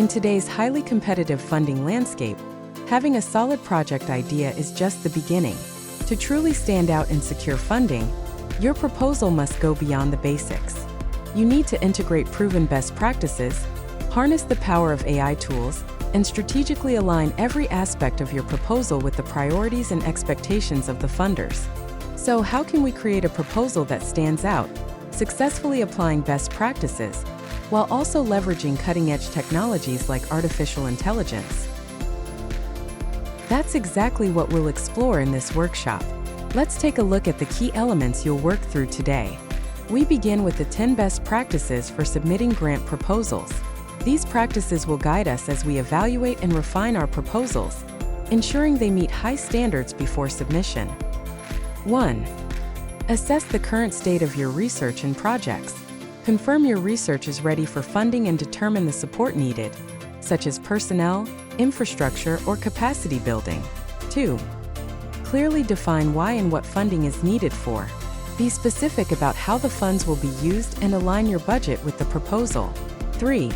In today's highly competitive funding landscape, having a solid project idea is just the beginning. To truly stand out and secure funding, your proposal must go beyond the basics. You need to integrate proven best practices, harness the power of AI tools, and strategically align every aspect of your proposal with the priorities and expectations of the funders. So, how can we create a proposal that stands out, successfully applying best practices, while also leveraging cutting-edge technologies like artificial intelligence? That's exactly what we'll explore in this workshop. Let's take a look at the key elements you'll work through today. We begin with the 10 best practices for submitting grant proposals. These practices will guide us as we evaluate and refine our proposals, ensuring they meet high standards before submission. 1. Assess the current state of your research and projects. Confirm your research is ready for funding and determine the support needed, such as personnel, infrastructure, or capacity building. 2. Clearly define why and what funding is needed for. Be specific about how the funds will be used and align your budget with the proposal. 3.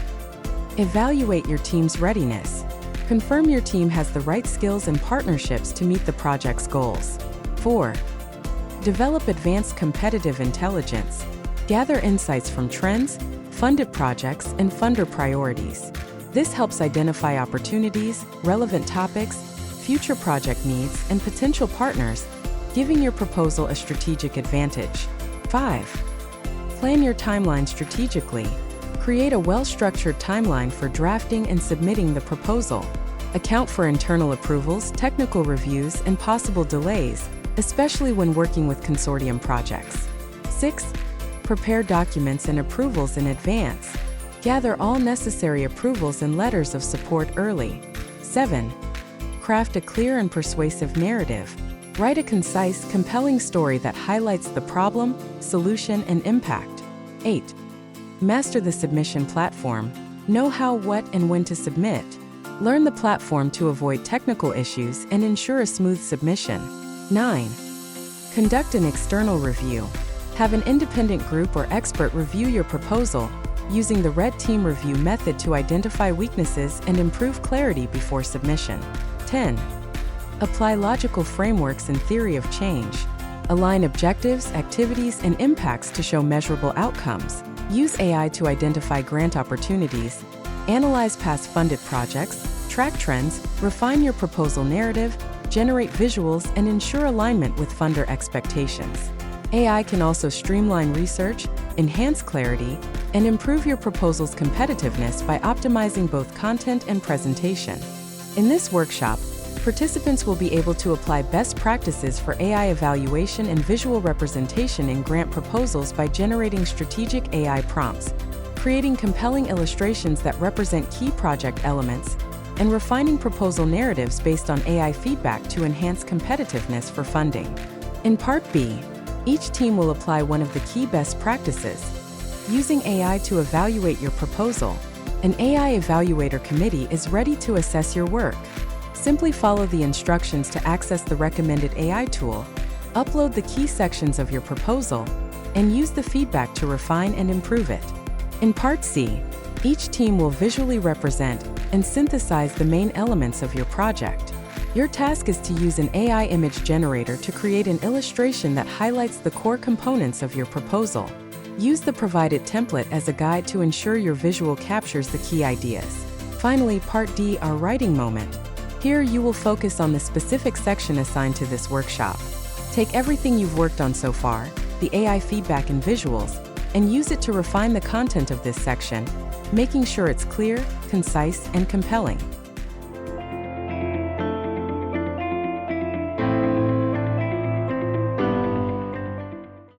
Evaluate your team's readiness. Confirm your team has the right skills and partnerships to meet the project's goals. 4. Develop advanced competitive intelligence. Gather insights from trends, funded projects, and funder priorities. This helps identify opportunities, relevant topics, future project needs, and potential partners, giving your proposal a strategic advantage. 5. Plan your timeline strategically. Create a well-structured timeline for drafting and submitting the proposal. Account for internal approvals, technical reviews, and possible delays, especially when working with consortium projects. 6. Prepare documents and approvals in advance. Gather all necessary approvals and letters of support early. 7. Craft a clear and persuasive narrative. Write a concise, compelling story that highlights the problem, solution, and impact. 8. Master the submission platform. Know how, what, and when to submit. Learn the platform to avoid technical issues and ensure a smooth submission. 9. Conduct an external review. Have an independent group or expert review your proposal, using the Red Team Review method to identify weaknesses and improve clarity before submission. 10. Apply logical frameworks and theory of change. Align objectives, activities, and impacts to show measurable outcomes. Use AI to identify grant opportunities, analyze past funded projects, track trends, refine your proposal narrative, generate visuals, and ensure alignment with funder expectations. AI can also streamline research, enhance clarity, and improve your proposal's competitiveness by optimizing both content and presentation. In this workshop, participants will be able to apply best practices for AI evaluation and visual representation in grant proposals by generating strategic AI prompts, creating compelling illustrations that represent key project elements, and refining proposal narratives based on AI feedback to enhance competitiveness for funding. In Part B, each team will apply one of the key best practices. Using AI to evaluate your proposal, an AI evaluator committee is ready to assess your work. Simply follow the instructions to access the recommended AI tool, upload the key sections of your proposal, and use the feedback to refine and improve it. In Part C, each team will visually represent and synthesize the main elements of your project. Your task is to use an AI image generator to create an illustration that highlights the core components of your proposal. Use the provided template as a guide to ensure your visual captures the key ideas. Finally, Part D, our writing moment. Here you will focus on the specific section assigned to this workshop. Take everything you've worked on so far, the AI feedback and visuals, and use it to refine the content of this section, making sure it's clear, concise, and compelling.